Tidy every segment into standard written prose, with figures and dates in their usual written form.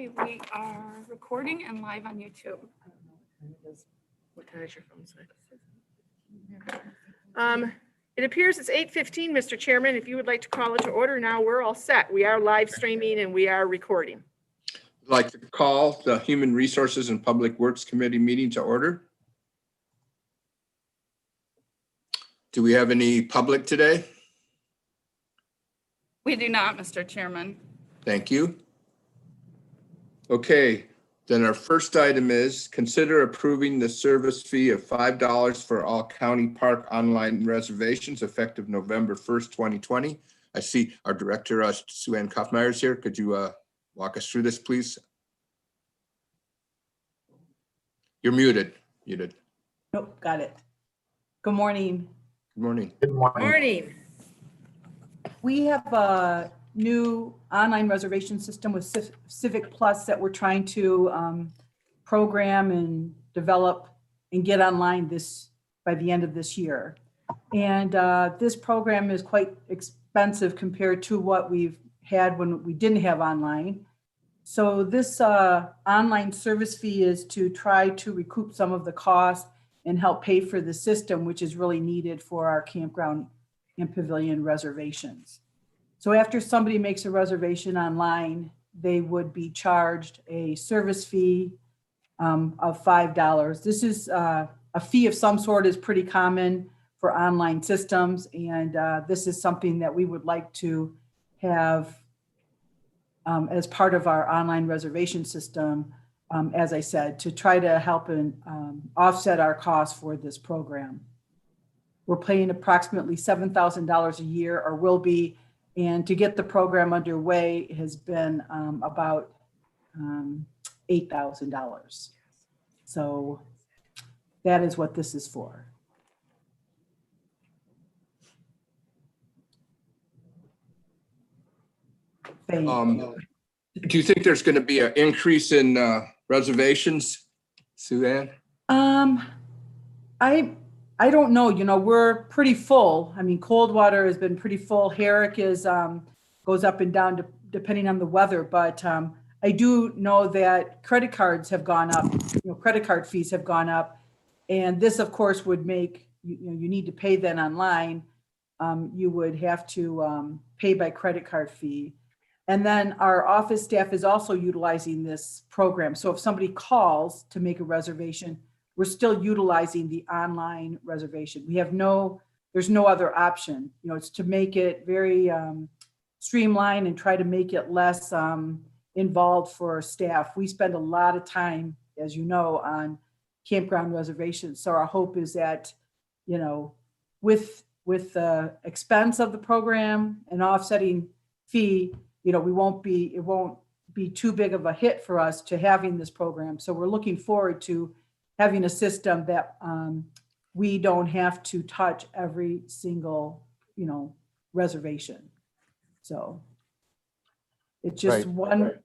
Okay, we are recording and live on YouTube. What time is your phone say? It appears it's 8:15, Mr. Chairman. If you would like to call it to order now, we're all set. We are live streaming and we are recording. I'd like to call the Human Resources and Public Works Committee meeting to order. Do we have any public today? We do not, Mr. Chairman. Thank you. Okay, then our first item is consider approving the service fee of $5 for all county park online reservations effective November 1st, 2020. I see our director, Sue Ann Kaufmeyer is here. Could you walk us through this, please? You're muted. Nope, got it. Good morning. Good morning. Good morning. Morning. We have a new online reservation system with Civic Plus that we're trying to program and develop and get online by the end of this year. And this program is quite expensive compared to what we've had when we didn't have online. So this online service fee is to try to recoup some of the costs and help pay for the system, which is really needed for our campground and pavilion reservations. So after somebody makes a reservation online, they would be charged a service fee of $5. This is a fee of some sort is pretty common for online systems. And this is something that we would like to have as part of our online reservation system, as I said, to try to help and offset our costs for this program. We're paying approximately $7,000 a year, or will be, and to get the program underway has been about $8,000. So that is what this is for. Thank you. Do you think there's going to be an increase in reservations, Sue Ann? I don't know, we're pretty full. I mean, Coldwater has been pretty full. Herrick is goes up and down depending on the weather, but I do know that credit cards have gone up, credit card fees have gone up. And this, of course, would make, you need to pay then online. You would have to pay by credit card fee. And then our office staff is also utilizing this program. So if somebody calls to make a reservation, we're still utilizing the online reservation. There's no other option. It's to make it very streamlined and try to make it less involved for staff. We spend a lot of time, as you know, on campground reservations. So our hope is that, with the expense of the program and offsetting fee, it won't be too big of a hit for us to having this program. So we're looking forward to having a system that we don't have to touch every single, reservation. So it's just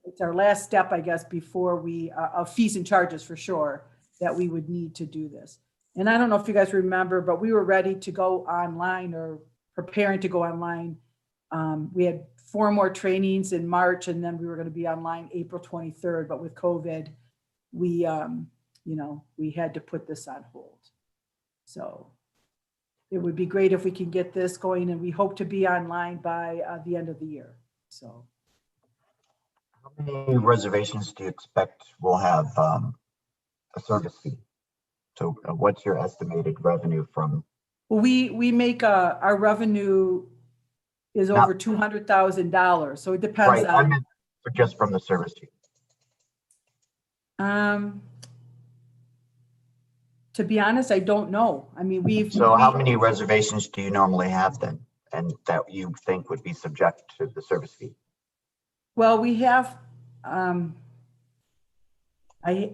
it's our last step, I guess, before we, of fees and charges for sure, that we would need to do this. And I don't know if you guys remember, but we were ready to go online or preparing to go online. We had 4 more trainings in March, and then we were going to be online April 23rd. But with COVID, we had to put this on hold. So it would be great if we can get this going, and we hope to be online by the end of the year. So How many reservations do you expect will have a service fee? So what's your estimated revenue from? well, we make our revenue is over $200,000. So it depends Right, I on. meant just from the service fee. To be honest, I don't know. I mean, So how many reservations do you normally have then, and that you think would be subject to the service fee? Well, we have, I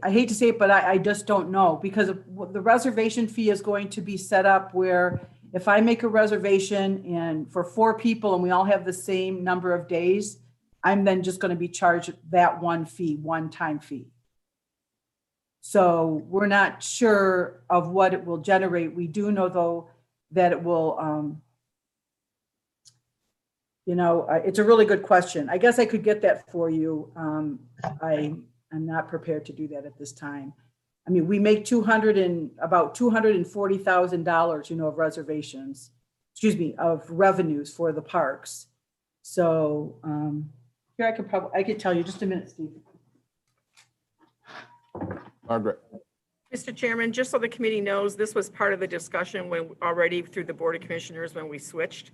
hate to say it, but I just don't know, because the reservation fee is going to be set up where if I make a reservation and for 4 people and we all have the same number of days, I'm then just going to be charged that one-time fee. So we're not sure of what it will generate. We do know, though, that it will It's a really good question. I guess I could get that for you. I am not prepared to do that at this time. I mean, we make about $240,000, of reservations, of revenues for the parks. So here I could tell you, just a minute, Steve. Margaret. Mr. Chairman, just so the committee knows, this was part of the discussion when already through the Board of Commissioners when we switched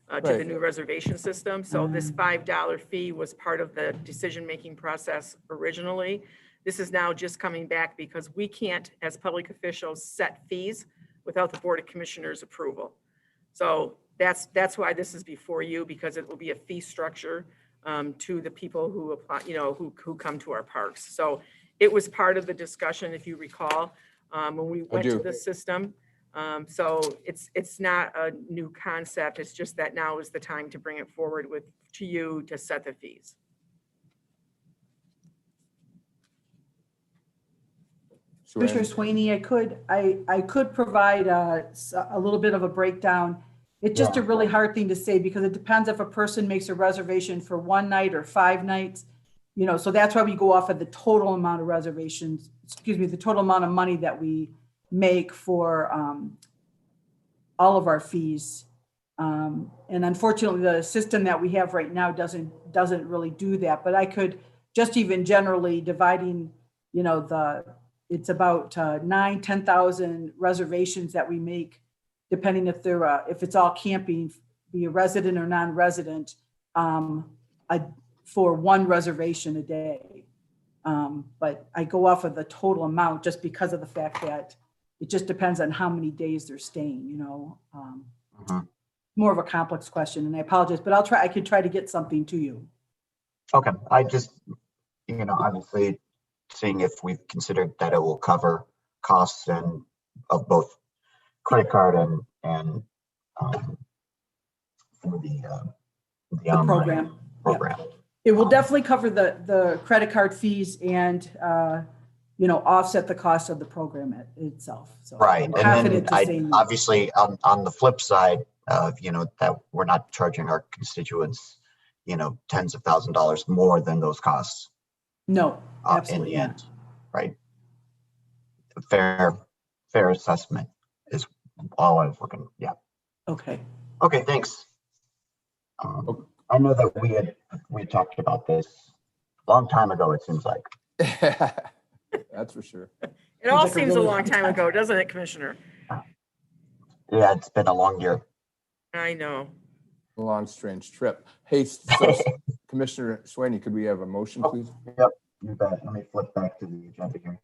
to the Right. new reservation system. So this $5 fee was part of the decision-making process originally. This is now just coming back because we can't, as public officials, set fees without the Board of Commissioners approval. So that's why this is before you, because it will be a fee structure to the people who apply, who come to our parks. So it was part of the discussion, if you recall, when we went to do. the system. So it's not a new concept. It's just that now is the time to bring it forward to you to set the fees. Commissioner Sweeney, I could provide a little bit of a breakdown. It's just a really hard thing to say because it depends if a person makes a reservation for one night or 5 nights. So that's why we go off of the total amount of reservations, the total amount of money that we make for all of our fees. And unfortunately, the system that we have right now doesn't really do that. But I could just even generally dividing, it's about 9,000-10,000 reservations that we make, depending if it's all camping, be a resident or non-resident, for one reservation a day. But I go off of the total amount just because of the fact that it just depends on how many days they're staying, More of a complex question, and I apologize, but I could try to get something to you. Okay, I just, obviously seeing if we've considered that it will cover costs and of both credit card and for the online Program. program. It will definitely cover the credit card fees and, offset the cost of the program itself. So Right, I'm and confident to then say no. obviously on the flip side of, that we're not charging our constituents, tens of thousands of dollars more than those costs. No, In absolutely the not. end, right? Fair assessment is all I was looking, yeah. Okay. Okay, thanks. I know that we had talked about this a long time ago, it seems like. That's for sure. It all Seems like a seems a really long long time time. ago, doesn't it, Commissioner? Yeah, it's been a long year. I know. A long, strange trip. Hey, so Commissioner Sweeney, could we have a motion, please? Yep, you bet. Let me flip back to the agenda here.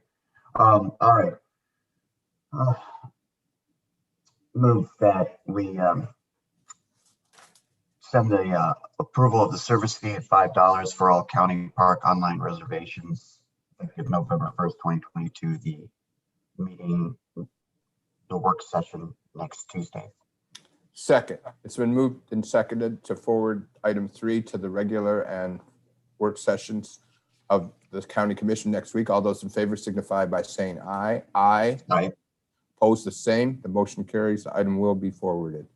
All right. Move that we send the approval of the service fee at $5 for all county park online reservations effective November 1st, 2022, the work session next Tuesday. Second, it's been moved and seconded to forward item 3 to the regular and work sessions of the county commission next week. All those in favor signify by saying aye. Aye. Aye. Opposed, the same. The motion carries. The item will be forwarded.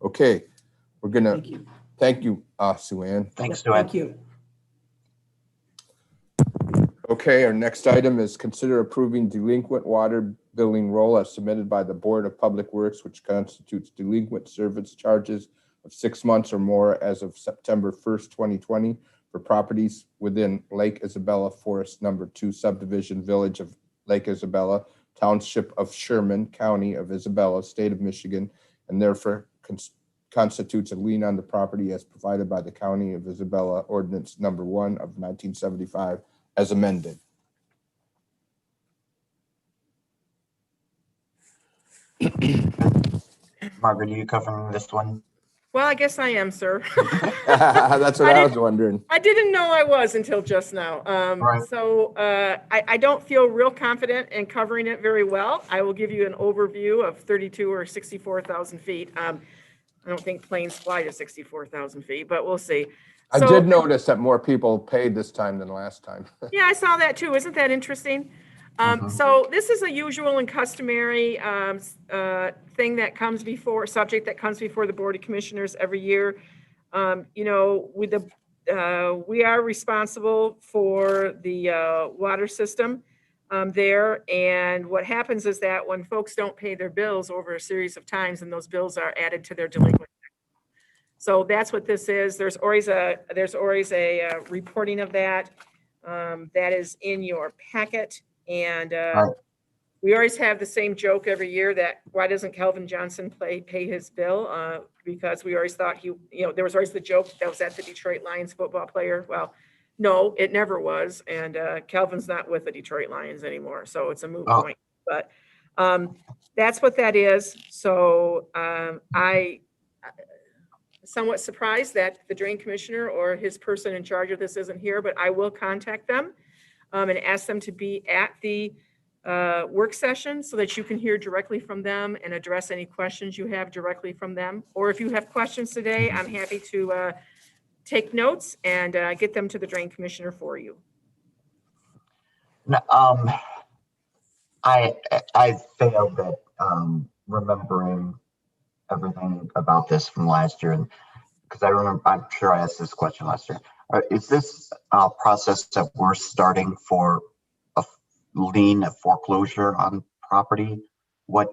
Okay, we're gonna Thank you. thank you, Sue Ann. Thanks, Yep, Duane. Thank you. Okay, our next item is consider approving delinquent water billing roll as submitted by the Board of Public Works, which constitutes delinquent service charges of 6 months or more as of September 1st, 2020 for properties within Lake Isabella Forest Number 2 subdivision, Village of Lake Isabella, Township of Sherman, County of Isabella, State of Michigan, and therefore constitutes a lien on the property as provided by the County of Isabella Ordinance Number 1 of 1975 as amended. Margaret, are you covering this one? Well, I guess I am, sir. That's what I was wondering. I didn't know I was until just now. Right. So I don't feel real confident in covering it very well. I will give you an overview of 32 or 64,000 feet. I don't think planes fly to 64,000 feet, but we'll see. I So- did notice that more people paid this time than last time. Yeah, I saw that too. Isn't that interesting? Mhm. So this is a usual and customary thing that comes before, subject that comes before the Board of Commissioners every year. You know, we are responsible for the water system there. And what happens is that when folks don't pay their bills over a series of times, and those bills are added to their delinquent. So that's what this is. There's always a reporting of that. That is in your packet. And Right. we always have the same joke every year that why doesn't Calvin Johnson pay his bill? Because we always thought there was always the joke that was at the Detroit Lions football player. Well, no, it never was. And Calvin's not with the Detroit Lions anymore. So it's a moot Oh. point. But that's what that is. So I somewhat surprised that the drain commissioner or his person in charge of this isn't here, but I will contact them and ask them to be at the work session so that you can hear directly from them and address any questions you have directly from them. Or if you have questions today, I'm happy to take notes and get them to the drain commissioner for you. No, I failed at remembering everything about this from last year, and because I'm sure I asked this question last year. Is this a process that we're starting for a lien, a foreclosure on property? What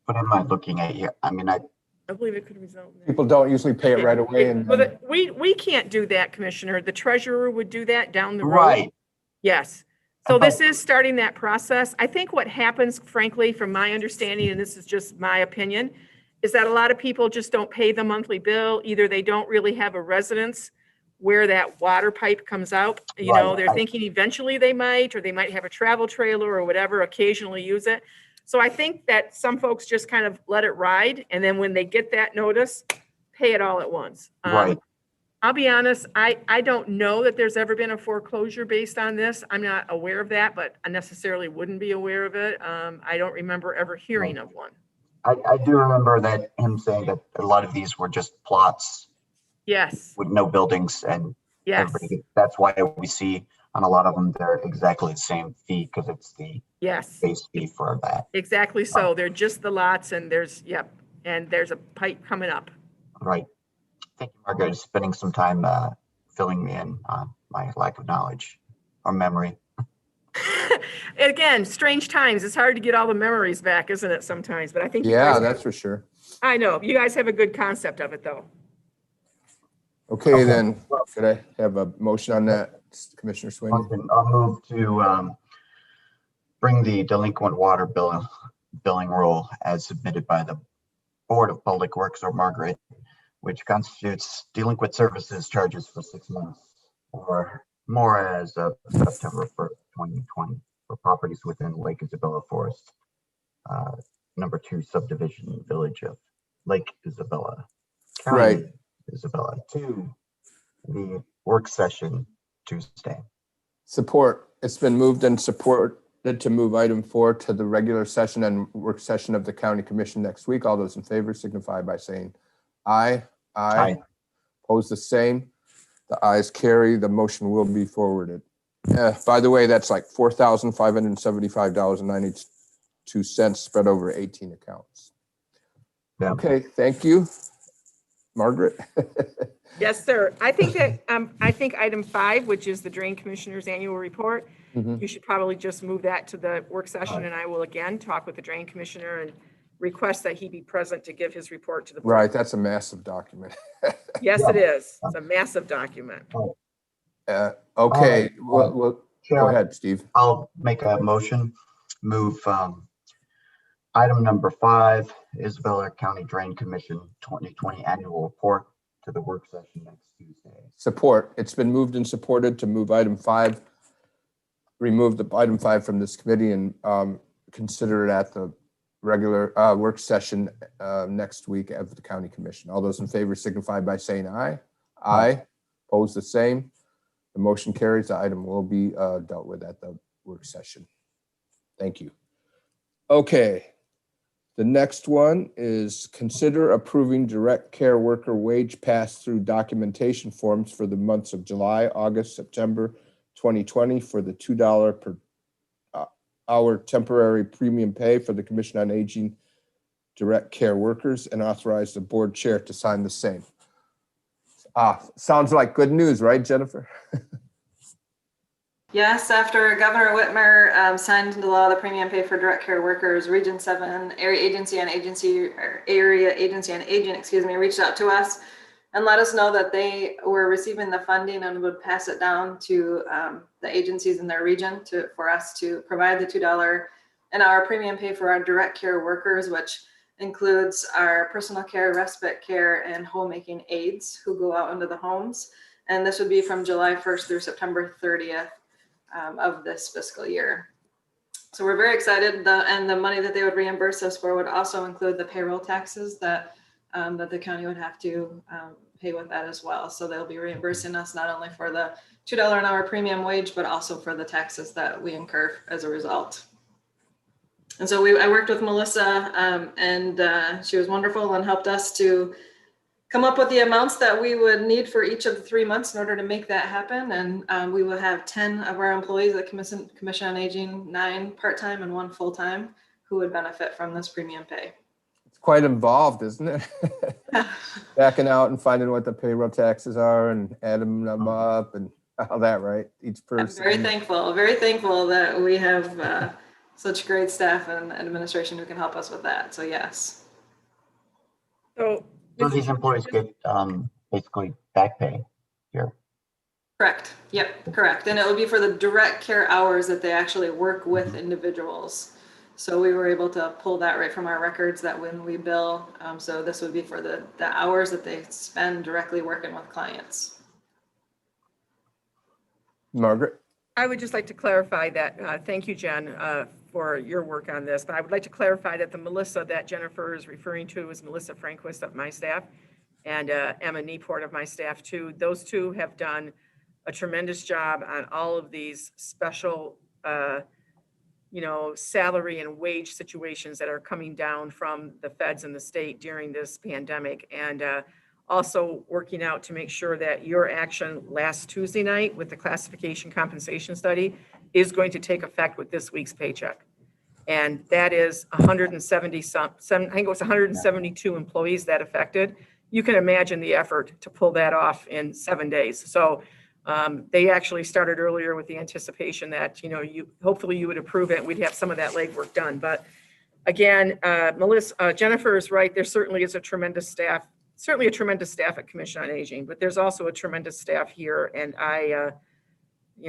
am I looking at here? I mean, I believe it could result in that. People don't usually pay it right away and Well, we can't do that, Commissioner. The treasurer would do that down the road. right. Yes. So this is starting that process. I think what happens, frankly, from my understanding, and this is just my opinion, is that a lot of people just don't pay the monthly bill. Either they don't really have a residence where that water pipe comes out. You know, Right. they're thinking eventually they might, or they might have a travel trailer or whatever, occasionally use it. So I think that some folks just kind of let it ride. And then when they get that notice, pay it all at once. Right. I'll be honest, I don't know that there's ever been a foreclosure based on this. I'm not aware of that, but I necessarily wouldn't be aware of it. I don't remember ever hearing of one. I do remember that him saying that a lot of these were just plots Yes, with no buildings, and yes, that's why we see on a lot of them they're exactly the same fee because it's the yes, base fee for that. exactly so. They're just the lots and there's a pipe coming up. Right. Thank you, Margaret, for spending some time filling me in on my lack of knowledge or memory. Again, strange times. It's hard to get all the memories back, isn't it, sometimes? But I think you yeah, guys- that's for sure. I know. You guys have a good concept of it, though. Okay, then, could I have a motion on that, Commissioner Sweeney? I'll move to bring the delinquent water billing rule as submitted by the Board of Public Works or Margaret, which constitutes delinquent services charges for 6 months or more as of September 1st, 2020 for properties within Lake Isabella Forest, number 2 subdivision, village of Lake Isabella. County Right. Isabella, to the work session Tuesday. Support. It's been moved and supported to move item 4 to the regular session and work session of the County Commission next week. All those in favor signify by saying aye. Aye. Opposed, the same. The ayes carry. The motion will be forwarded. By the way, that's like $4,575.92 spread over 18 accounts. Yeah. Okay, thank you. Margaret? Yes, sir. I think that, I think item 5, which is the Drain Commissioner's annual report, Mhm. you should probably just move that to the work session, and I will again talk with the Drain Commissioner and request that he be present to give his report to the board. Right, that's a massive document. Yes, it is. It's a massive document. Okay, well, go Chair, ahead, Steve. I'll make a motion, move item number 5, Isabella County Drain Commission 2020 Annual Report to the work session next Tuesday. Support. It's been moved and supported to move item 5, remove the item 5 from this committee and consider it at the regular work session next week of the County Commission. All those in favor signify by saying aye. Aye. Opposed, the same. The motion carries. The item will be dealt with at the work session. Thank you. Okay. The next one is consider approving direct care worker wage pass-through documentation forms for the months of July, August, September 2020 for the $2 per hour temporary premium pay for the Commission on Aging direct care workers and authorize the board chair to sign the same. Sounds like good news, right, Jennifer? Yes, after Governor Whitmer signed into law the premium pay for direct care workers, Region 7 area agency on agent, reached out to us and let us know that they were receiving the funding and would pass it down to the agencies in their region for us to provide the $2 an hour premium pay for our direct care workers, which includes our personal care, respite care, and homemaking aides who go out into the homes. And this would be from July 1st through September 30th. Of this fiscal year. So we're very excited, and the money that they would reimburse us for would also include the payroll taxes that the county would have to pay with that as well. So they'll be reimbursing us not only for the $2 an hour premium wage, but also for the taxes that we incur as a result. And so I worked with Melissa and she was wonderful and helped us to come up with the amounts that we would need for each of the 3 months in order to make that happen. And we will have 10 of our employees at Commission on Aging, 9 part-time and 1 full-time, who would benefit from this premium pay. It's quite involved, isn't it? Backing out and finding what the payroll taxes are and adding them up and all that, right? Each I'm person. very thankful that we have such great staff and administration who can help us with that. So yes. So So these employees get basically back pay here. Correct. Yep, correct. And it will be for the direct care hours that they actually work with individuals. So we were able to pull that right from our records that when we bill, so this would be for the hours that they spend directly working with clients. Margaret? I would just like to clarify that, thank you, Jen, for your work on this, but I would like to clarify that the Melissa that Jennifer is referring to is Melissa Franquist of my staff and Emma Nieport of my staff too. Those two have done a tremendous job on all of these special, salary and wage situations that are coming down from the feds and the state during this pandemic. And also working out to make sure that your action last Tuesday night with the classification compensation study is going to take effect with this week's paycheck. And that is 172 employees that affected. You can imagine the effort to pull that off in 7 days. So they actually started earlier with the anticipation that, hopefully you would approve it and we'd have some of that legwork done. But again, Jennifer is right. There certainly is a tremendous staff at Commission on Aging, but there's also a tremendous staff here. And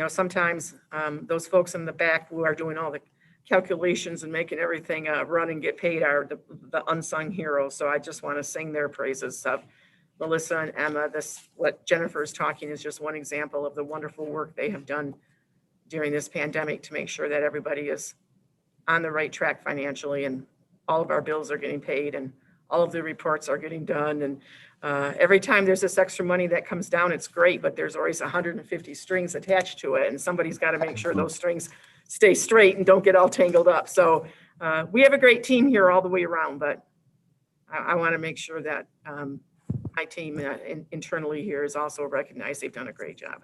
sometimes those folks in the back who are doing all the calculations and making everything run and get paid are the unsung heroes. So I just want to sing their praises of Melissa and Emma. What Jennifer is talking is just one example of the wonderful work they have done during this pandemic to make sure that everybody is on the right track financially and all of our bills are getting paid and all of the reports are getting done. And every time there's this extra money that comes down, it's great, but there's always 150 strings attached to it. And somebody's got to make sure those strings stay straight and don't get all tangled up. So we have a great team here all the way around, but I want to make sure that my team internally here is also recognized. They've done a great job.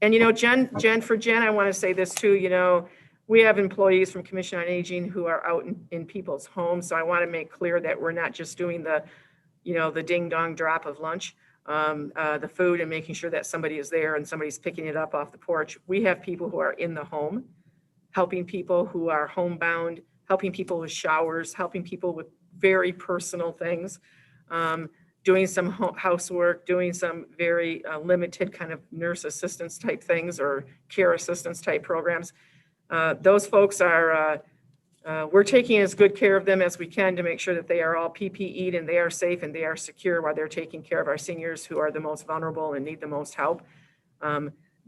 And, Jen, I want to say this too, we have employees from Commission on Aging who are out in people's homes. So I want to make clear that we're not just doing the ding dong drop of lunch, the food and making sure that somebody is there and somebody's picking it up off the porch. We have people who are in the home, helping people who are homebound, helping people with showers, helping people with very personal things, doing some housework, doing some very limited kind of nurse assistance type things or care assistance type programs. Those folks are, we're taking as good care of them as we can to make sure that they are all PPE'd and they are safe and they are secure while they're taking care of our seniors who are the most vulnerable and need the most help.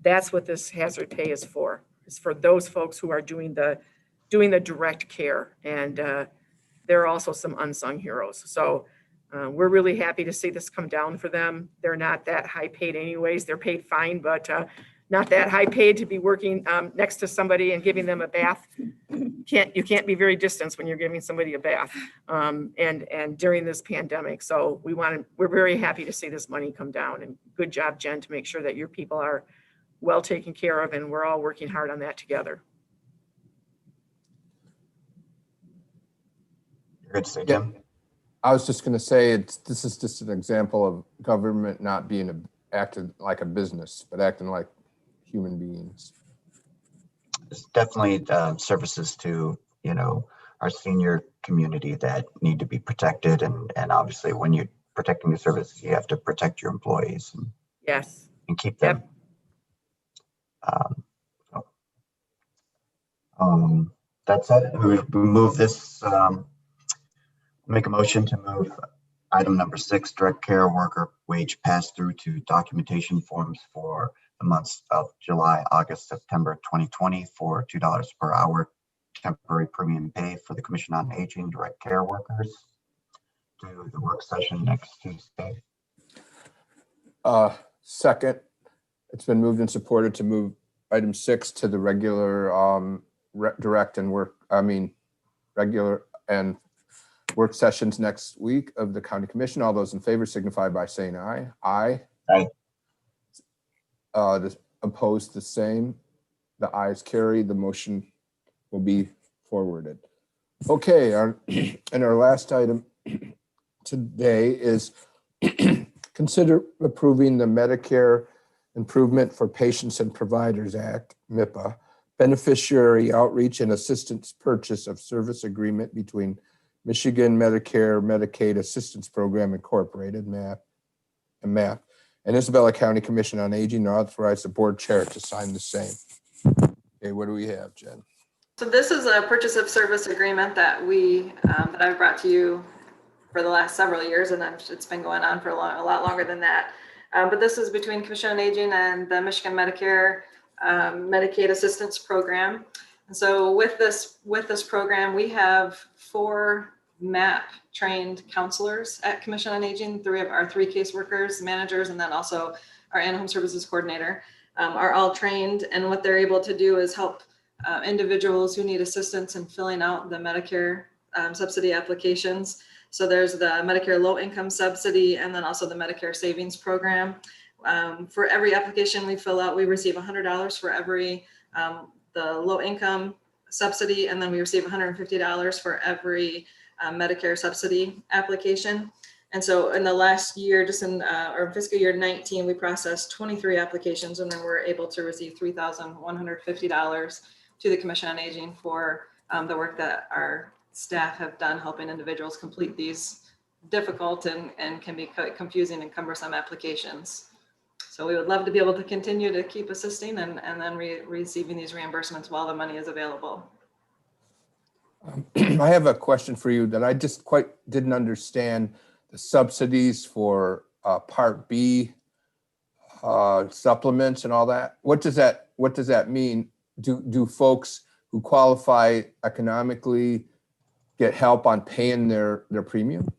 That's what this hazard pay is for. It's for those folks who are doing the direct care. And there are also some unsung heroes. So we're really happy to see this come down for them. They're not that high paid anyways. They're paid fine, but not that high paid to be working next to somebody and giving them a bath. You can't be very distant when you're giving somebody a bath and during this pandemic. So we're very happy to see this money come down, and good job, Jen, to make sure that your people are well taken care of, and we're all working hard on that together. Good to see, Jim. I was just gonna say, this is just an example of government not being acted like a business, but acting like human beings. It's definitely services to, our senior community that need to be protected. And obviously when you're protecting the services, you have to protect your employees Yes. and keep them. Yep. So, that's it. We move this, make a motion to move item number 6, direct care worker wage pass through to documentation forms for the months of July, August, September 2020 for $2 per hour temporary premium pay for the Commission on Aging direct care workers to the work session next Tuesday. Second, it's been moved and supported to move item 6 to the regular regular and work sessions next week of the County Commission. All those in favor signify by saying aye. Aye. Aye. Opposed, the same. The ayes carry. The motion will be forwarded. Okay, and our last item today is consider approving the Medicare Improvement for Patients and Providers Act, MIPA, Beneficiary Outreach and Assistance Purchase of Service Agreement between Michigan Medicare Medicaid Assistance Program Incorporated, MAP, and Isabella County Commission on Aging, and authorize the board chair to sign the same. Okay, what do we have, Jen? So this is a purchase of service agreement that that I've brought to you for the last several years, and it's been going on for a lot longer than that. But this is between Commission on Aging and the Michigan Medicare Medicaid Assistance Program. And so with this program, we have 4 MAP trained counselors at Commission on Aging. 3 of our 3 caseworkers, managers, and then also our in-home services coordinator are all trained. And what they're able to do is help individuals who need assistance in filling out the Medicare subsidy applications. So there's the Medicare low income subsidy and then also the Medicare savings program. For every application we fill out, we receive $100 for every the low income subsidy, and then we receive $150 for every Medicare subsidy application. And so in the last year, just in our fiscal year 19, we processed 23 applications, and then we're able to receive $3,150 to the Commission on Aging for the work that our staff have done helping individuals complete these difficult and can be quite confusing and cumbersome applications. So we would love to be able to continue to keep assisting and then receiving these reimbursements while the money is available. I have a question for you that I just quite didn't understand. The subsidies for Part B supplements and all that. What does that mean? Do folks who qualify economically get help on paying their premium?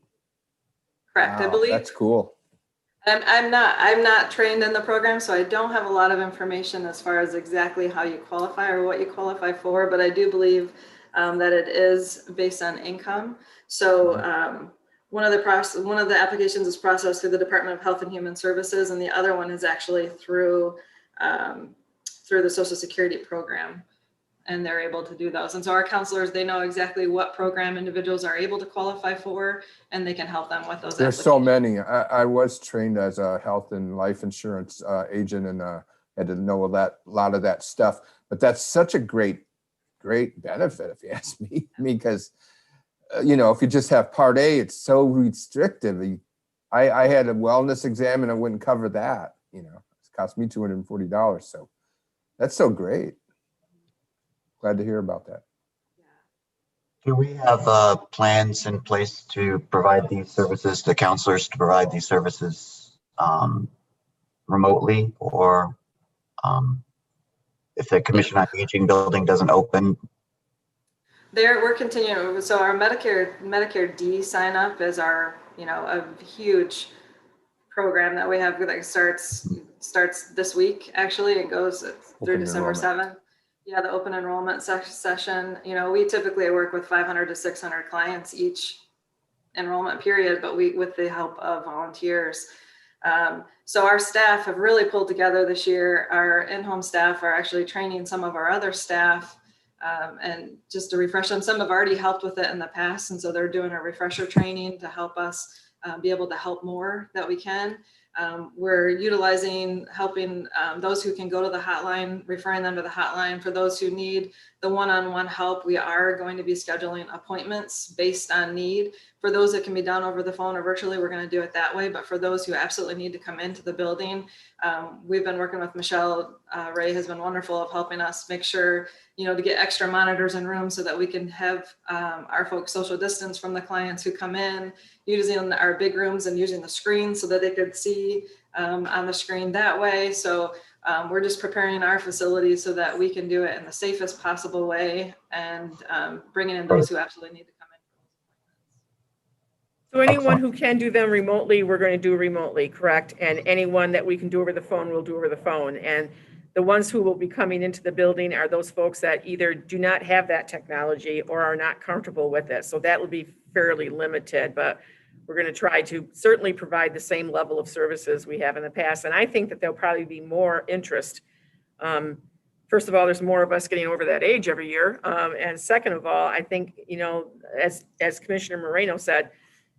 Correct, Wow, I believe. that's cool. I'm not trained in the program, so I don't have a lot of information as far as exactly how you qualify or what you qualify for, but I do believe that it is based on income. So one of the applications is processed through the Department of Health and Human Services, and the other one is actually through the Social Security program, and they're able to do those. And so our counselors, they know exactly what program individuals are able to qualify for, and they can help them with those. There's so many. I was trained as a health and life insurance agent, and had to know a lot of that stuff. But that's such a great benefit, if you ask me, because if you just have Part A, it's so restrictive. I had a wellness exam and it wouldn't cover that. It cost me $240. So that's so great. Glad to hear about that. Do we have plans in place to provide these services to counselors, to provide these services remotely, or if the Commission on Aging building doesn't open? We're continuing. So our Medicare D sign up is our, a huge program that we have that starts this week, actually, and goes through December 7th. Yeah, the open enrollment session. We typically work with 500 to 600 clients each enrollment period, but with the help of volunteers. So our staff have really pulled together this year. Our in-home staff are actually training some of our other staff and just to refresh them. Some have already helped with it in the past, and so they're doing a refresher training to help us be able to help more that we can. We're utilizing, helping those who can go to the hotline, referring them to the hotline. For those who need the one-on-one help, we are going to be scheduling appointments based on need. For those that can be done over the phone or virtually, we're going to do it that way. But for those who absolutely need to come into the building, we've been working with Michelle. Ray has been wonderful of helping us make sure, to get extra monitors in rooms so that we can have our folks social distance from the clients who come in, using our big rooms and using the screen so that they could see on the screen that way. So we're just preparing our facilities so that we can do it in the safest possible way and bringing in those who absolutely need to come in. So anyone who can do them remotely, we're going to do remotely, correct? And anyone that we can do over the phone, we'll do over the phone. And the ones who will be coming into the building are those folks that either do not have that technology or are not comfortable with it. So that will be fairly limited, but we're going to try to certainly provide the same level of services we have in the past. And I think that there'll probably be more interest. First of all, there's more of us getting over that age every year. And second of all, I think, as Commissioner Moreno said,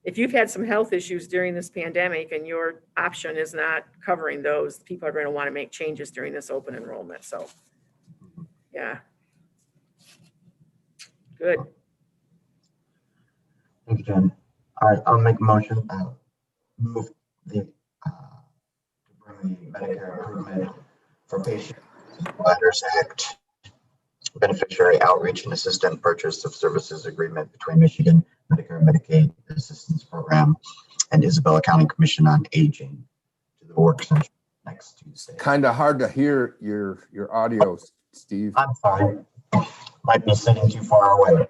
if you've had some health issues during this pandemic and your option is not covering those, people are going to want to make changes during this open enrollment. So, yeah. Good. Thank you, Jen. All right, I'll make a motion, move the, to bring the Medicare improvement for patients providers act, beneficiary outreach and assistant purchase of services agreement between Michigan Medicare and Medicaid Assistance Program and Isabella County Commission on Aging to the work session next Tuesday. Kind of hard to hear your audio, Steve. I'm sorry, might be sitting too far away.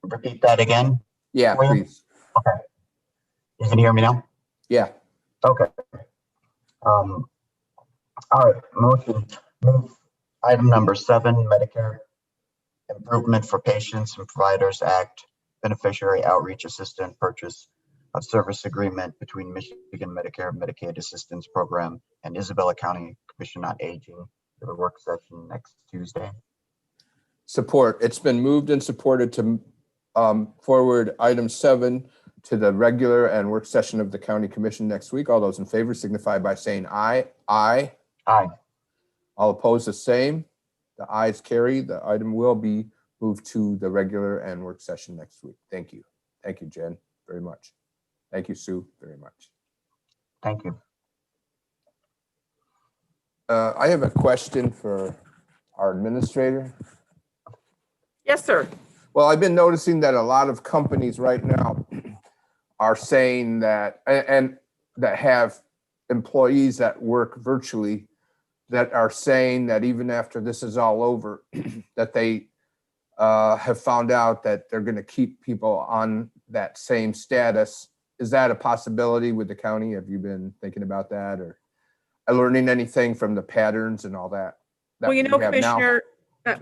Repeat that again. Yeah, please. Okay. You can hear me now? Yeah. Okay. All right, motion, move item number 7, Medicare Improvement for Patients and Providers Act, Beneficiary Outreach Assistant Purchase of Service Agreement between Michigan Medicare and Medicaid Assistance Program and Isabella County Commission on Aging for the work session next Tuesday. Support. It's been moved and supported to forward item 7 to the regular and work session of the county commission next week. All those in favor signify by saying aye. Aye. Aye. All opposed, the same. The ayes carry. The item will be moved to the regular and work session next week. Thank you. Thank you, Jen, very much. Thank you, Sue, very much. Thank you. I have a question for our administrator. Yes, sir. Well, I've been noticing that a lot of companies right now are saying that, and that have employees that work virtually, that are saying that even after this is all over, that they have found out that they're going to keep people on that same status. Is that a possibility with the county? Have you been thinking about that, or learning anything from the patterns and all that? Well, we have now? Commissioner,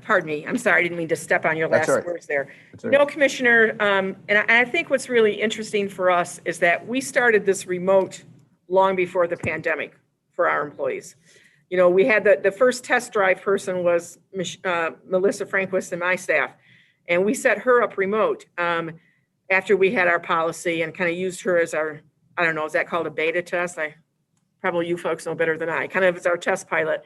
pardon me, I'm sorry, I didn't mean to step on your That's last all right. words there. That's all right. Commissioner, and I think what's really interesting for us is that we started this remote long before the pandemic for our employees. We had the first test drive person was Melissa Franquist and my staff, and we set her up remote after we had our policy and kind of used her as our, I don't know, is that called a beta test? Probably you folks know better than I, kind of as our test pilot.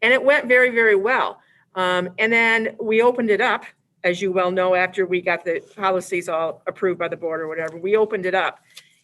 And it went very, very well. And then we opened it up, as you well know, after we got the policies all approved by the board or whatever, we opened it up.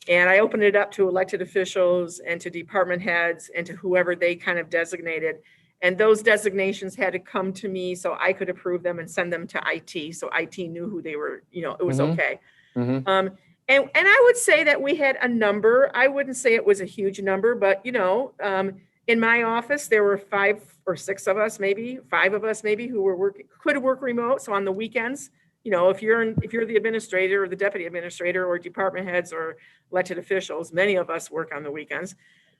And I opened it up to elected officials and to department heads and to whoever they kind of designated. And those designations had to come to me so I could approve them and send them to IT. So IT knew who they were, it was okay. Mhm. And I would say that we had a number. I wouldn't say it was a huge number, but in my office, there were 5 or 6 of us, maybe 5 of us, maybe who could work remote. So on the weekends, if you're the administrator or the deputy administrator or department heads or elected officials, many of us work on the weekends.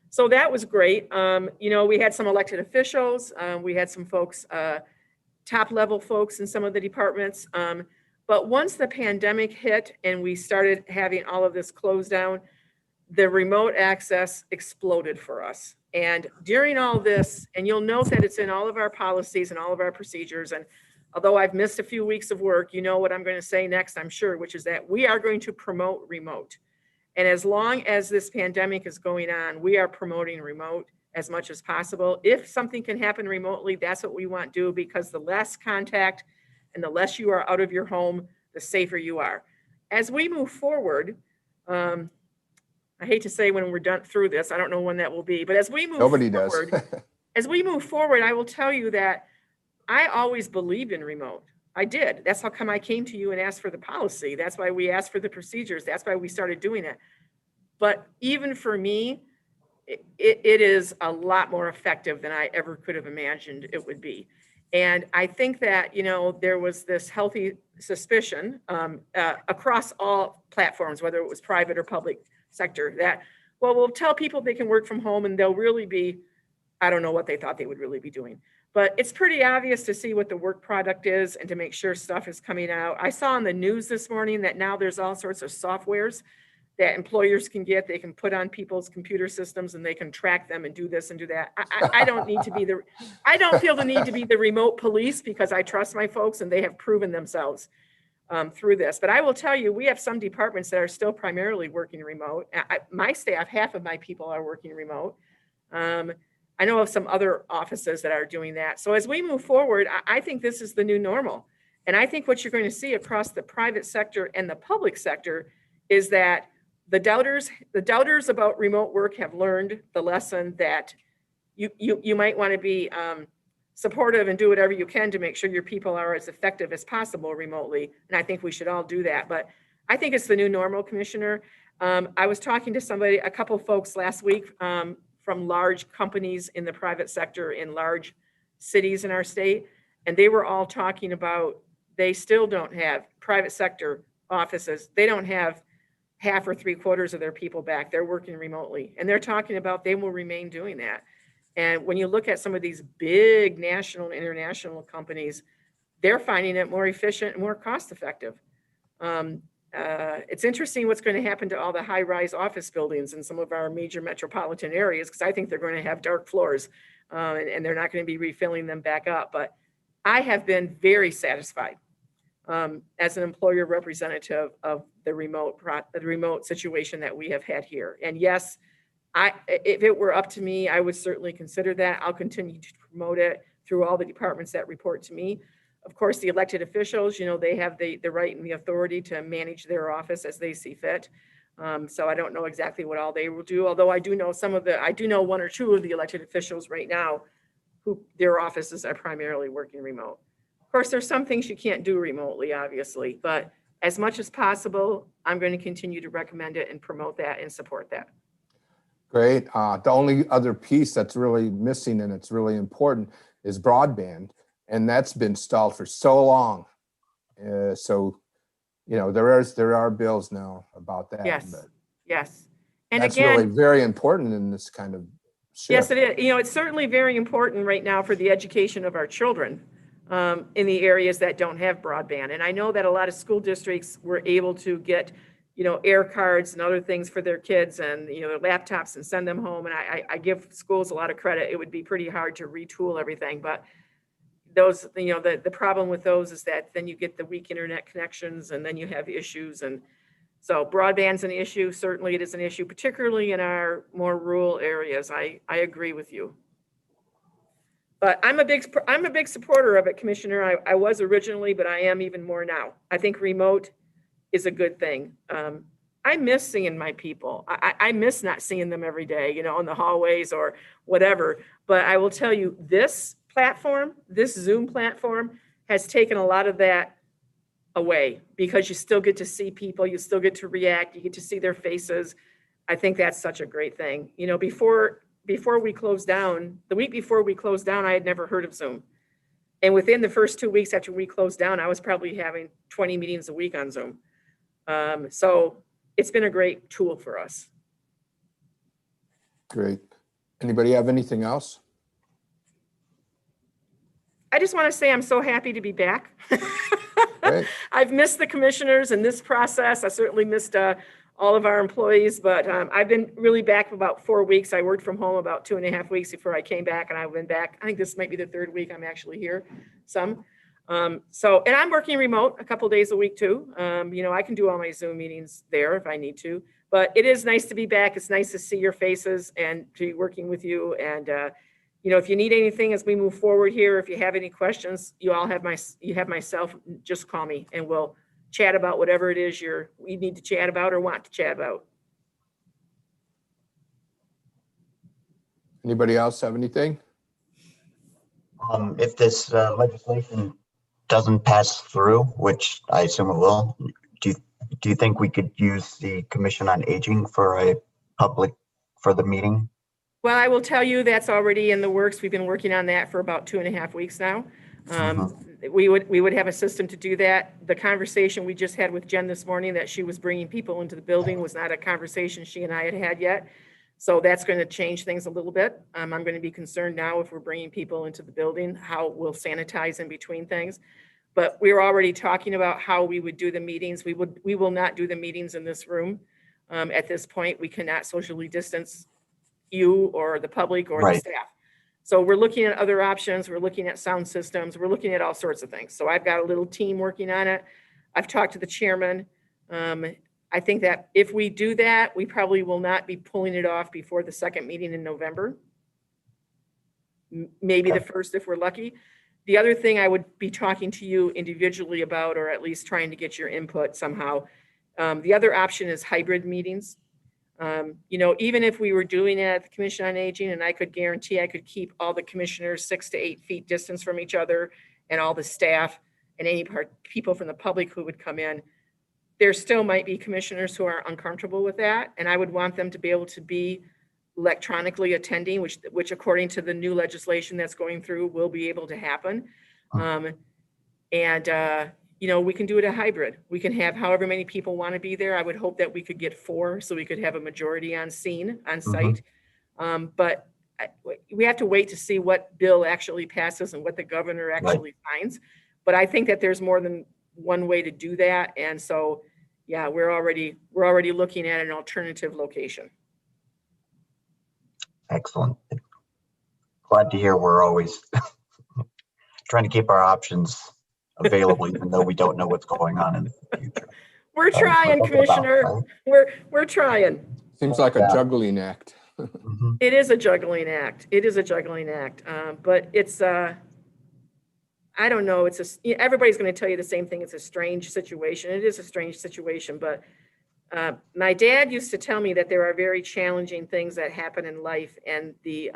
So that was great. We had some elected officials. We had some folks, top level folks in some of the departments. But once the pandemic hit and we started having all of this closed down, the remote access exploded for us. And during all this, and you'll note that it's in all of our policies and all of our procedures. And although I've missed a few weeks of work, you know what I'm going to say next, I'm sure, which is that we are going to promote remote. And as long as this pandemic is going on, we are promoting remote as much as possible. If something can happen remotely, that's what we want to do, because the less contact and the less you are out of your home, the safer you are. As we move forward, I hate to say when we're done through this, I don't know when that will be, but as we move Nobody does. forward, as we move forward, I will tell you that I always believed in remote. I did. That's how come I came to you and asked for the policy. That's why we asked for the procedures. That's why we started doing it. But even for me, it is a lot more effective than I ever could have imagined it would be. And I think that, you know, there was this healthy suspicion across all platforms, whether it was private or public sector, that, well, we'll tell people they can work from home and they'll really be, I don't know what they thought they would really be doing. But it's pretty obvious to see what the work product is and to make sure stuff is coming out. I saw on the news this morning that now there's all sorts of softwares that employers can get. They can put on people's computer systems and they can track them and do this and do that. I don't need to be I don't feel the need to be the remote police, because I trust my folks and they have proven themselves through this. But I will tell you, we have some departments that are still primarily working remote. My staff, half of my people are working remote. I know of some other offices that are doing that. So as we move forward, I think this is the new normal. And I think what you're going to see across the private sector and the public sector is that the doubters about remote work have learned the lesson that you might want to be supportive and do whatever you can to make sure your people are as effective as possible remotely. And I think we should all do that. But I think it's the new normal, Commissioner. I was talking to a couple folks last week from large companies in the private sector in large cities in our state. And they were all talking about, they still don't have private sector offices. They don't have half or 3/4 of their people back. They're working remotely. And they're talking about they will remain doing that. And when you look at some of these big national and international companies, they're finding it more efficient and more cost effective. It's interesting what's going to happen to all the high-rise office buildings in some of our major metropolitan areas, because I think they're going to have dark floors and they're not going to be refilling them back up. But I have been very satisfied as an employer representative of the remote situation that we have had here. And yes, if it were up to me, I would certainly consider that. I'll continue to promote it through all the departments that report to me. Of course, the elected officials, you know, they have the right and the authority to manage their office as they see fit. So I don't know exactly what all they will do, although I do know one or two of the elected officials right now who their offices are primarily working remote. Of course, there's some things you can't do remotely, obviously, but as much as possible, I'm going to continue to recommend it and promote that and support that. Great. The only other piece that's really missing and it's really important is broadband. And that's been stalled for so long. So, you know, there are bills now about that. Yes, but yes. And that's again, really very important in this kind of shift. yes, it is. You know, it's certainly very important right now for the education of our children in the areas that don't have broadband. And I know that a lot of school districts were able to get, you know, air cards and other things for their kids and, you know, their laptops and send them home. And I give schools a lot of credit. It would be pretty hard to retool everything, but those, you know, the problem with those is that then you get the weak internet connections and then you have issues. And so broadband's an issue. Certainly it is an issue, particularly in our more rural areas. I agree with you. But I'm a big supporter of it, Commissioner. I was originally, but I am even more now. I think remote is a good thing. I miss seeing my people. I miss not seeing them every day, you know, in the hallways or whatever. But I will tell you, this Zoom platform has taken a lot of that away, because you still get to see people, you still get to react, you get to see their faces. I think that's such a great thing. You know, before we closed down, the week before we closed down, I had never heard of Zoom. And within the first 2 weeks after we closed down, I was probably having 20 meetings a week on Zoom. So it's been a great tool for us. Great. Anybody have anything else? I just want to say I'm so happy to be back. Great. I've missed the commissioners and this process. I certainly missed all of our employees, but I've been really back for about 4 weeks. I worked from home about 2.5 weeks before I came back, and I've been back. I think this might be the 3rd week I'm actually here, some. And I'm working remote a couple days a week too. I can do all my Zoom meetings there if I need to, but it is nice to be back. It's nice to see your faces and to be working with you. And, if you need anything as we move forward here, if you have any questions, you have myself, just call me and we'll chat about whatever it is we need to chat about or want to chat about. Anybody else have anything? If this legislation doesn't pass through, which I assume it will, do you think we could use the Commission on Aging for the meeting? Well, I will tell you that's already in the works. We've been working on that for about 2.5 weeks now. We would have a system to do that. The conversation we just had with Jen this morning that she was bringing people into the building was not a conversation she and I had yet. So that's going to change things a little bit. I'm going to be concerned now if we're bringing people into the building, how we'll sanitize in between things. But we're already talking about how we would do the meetings. We will not do the meetings in this room. At this point, we cannot socially distance you or the public or the Right. staff. So we're looking at other options. We're looking at sound systems. We're looking at all sorts of things. So I've got a little team working on it. I've talked to the chairman. I think that if we do that, we probably will not be pulling it off before the 2nd meeting in November. Maybe the 1st if we're lucky. The other thing I would be talking to you individually about, or at least trying to get your input somehow. The other option is hybrid meetings. Even if we were doing it at the Commission on Aging, and I could guarantee I could keep all the commissioners 6 to 8 feet distance from each other and all the staff and any people from the public who would come in, there still might be commissioners who are uncomfortable with that. And I would want them to be able to be electronically attending, which according to the new legislation that's going through will be able to happen. We can do it a hybrid. We can have however many people want to be there. I would hope that we could get 4 so we could have a majority on site. But we have to wait to see what bill actually passes and what the governor actually signs. But I think that there's more than one way to do that. And so, yeah, we're already looking at an alternative location. Excellent. Glad to hear we're always trying to keep our options available, even though we don't know what's going on in the future. We're trying, Commissioner. We're trying. Seems like a juggling act. Mhm. It is a juggling act. But it's, I don't know. Everybody's going to tell you the same thing. It's a strange situation. It is a strange situation, but my dad used to tell me that there are very challenging things that happen in life, and he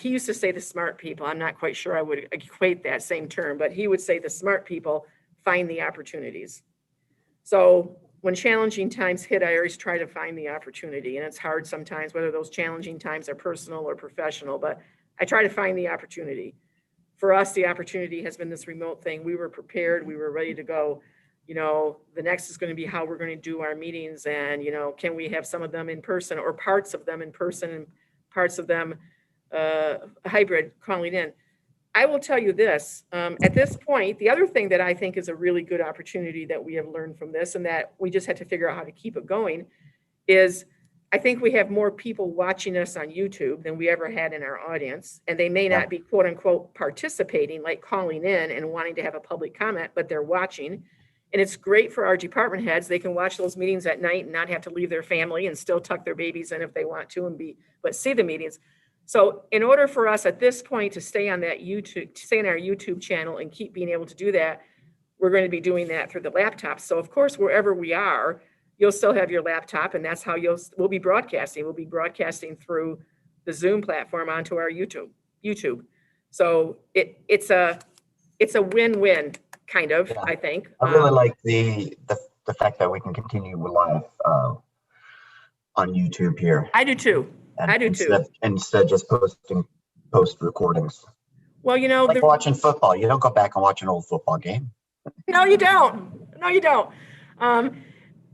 used to say the smart people. I'm not quite sure I would equate that same term, but he would say the smart people find the opportunities. So when challenging times hit, I always try to find the opportunity, and it's hard sometimes, whether those challenging times are personal or professional, but I try to find the opportunity. For us, the opportunity has been this remote thing. We were prepared. We were ready to go. The next is going to be how we're going to do our meetings, and, can we have some of them in person or parts of them in person and parts of them hybrid calling in. I will tell you this, at this point, the other thing that I think is a really good opportunity that we have learned from this, and that we just had to figure out how to keep it going, is I think we have more people watching us on YouTube than we ever had in our audience. And they may not be quote unquote participating, like calling in and wanting to have a public comment, but they're watching. And it's great for our department heads. They can watch those meetings at night and not have to leave their family and still tuck their babies in if they want to but see the meetings. So in order for us at this point to stay on that YouTube, to stay on our YouTube channel and keep being able to do that, we're going to be doing that through the laptop. So of course, wherever we are, you'll still have your laptop, and that's how we'll be broadcasting. We'll be broadcasting through the Zoom platform onto our YouTube. So it's a win-win kind of, I think. I really like the fact that we can continue live on YouTube here. I do too. Instead of just posting post recordings. Well, Like watching football. You don't go back and watch an old football game. No, you don't.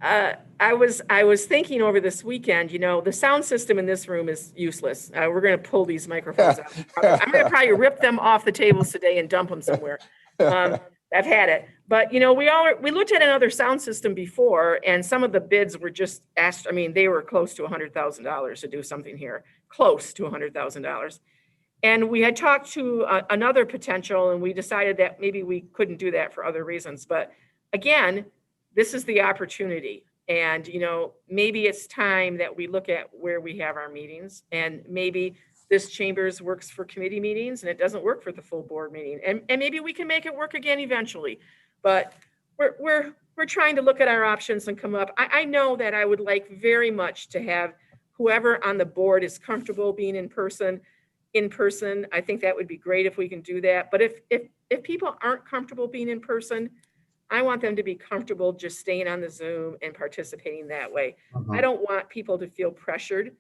I was thinking over this weekend, the sound system in this room is useless. We're going to pull these microphones out. I'm going to probably rip them off the tables today and dump them somewhere. I've had it. But, we looked at another sound system before and some of the bids were just asked, they were close to $100,000 to do something here, close to $100,000. And we had talked to another potential and we decided that maybe we couldn't do that for other reasons. But again, this is the opportunity. And, maybe it's time that we look at where we have our meetings and maybe this chambers works for committee meetings and it doesn't work for the full board meeting. And maybe we can make it work again eventually. But we're trying to look at our options and come up. I know that I would like very much to have whoever on the board is comfortable being in person. I think that would be great if we can do that. But if people aren't comfortable being in person, I want them to be comfortable just staying on the Zoom and participating that way. I don't want people to feel pressured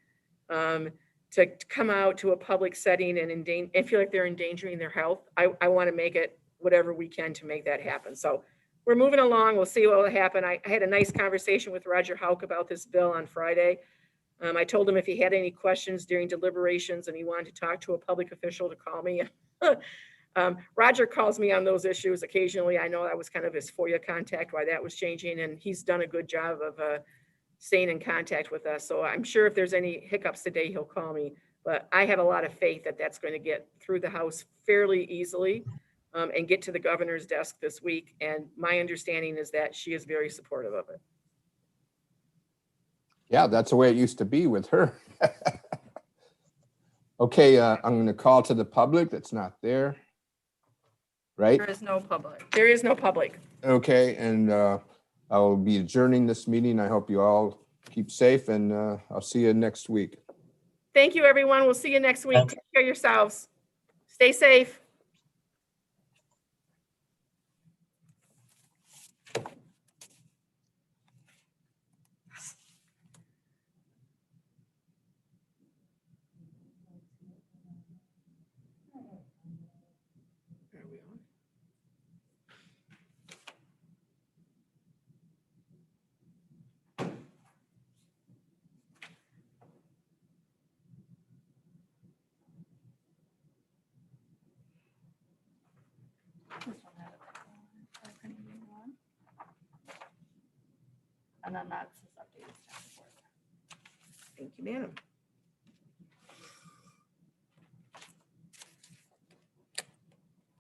to come out to a public setting and feel like they're endangering their health. I want to make it whatever we can to make that happen. So we're moving along. We'll see what will happen. I had a nice conversation with Roger Hauk about this bill on Friday. I told him if he had any questions during deliberations and he wanted to talk to a public official to call me. Roger calls me on those issues occasionally. I know that was kind of his FOIA contact, why that was changing, and he's done a good job of staying in contact with us. So I'm sure if there's any hiccups today, he'll call me. But I have a lot of faith that that's going to get through the House fairly easily and get to the governor's desk this week. And my understanding is that she is very supportive of it. Yeah, that's the way it used to be with her. Okay, I'm going to call to the public that's not there. Right? There is no public. There is no public. Okay, and I'll be adjourning this meeting. I hope you all keep safe and I'll see you next week. Thank you, everyone. We'll see you next week. Thanks. Take care of yourselves. Stay safe. And then that's his updated status report. Thank you, madam.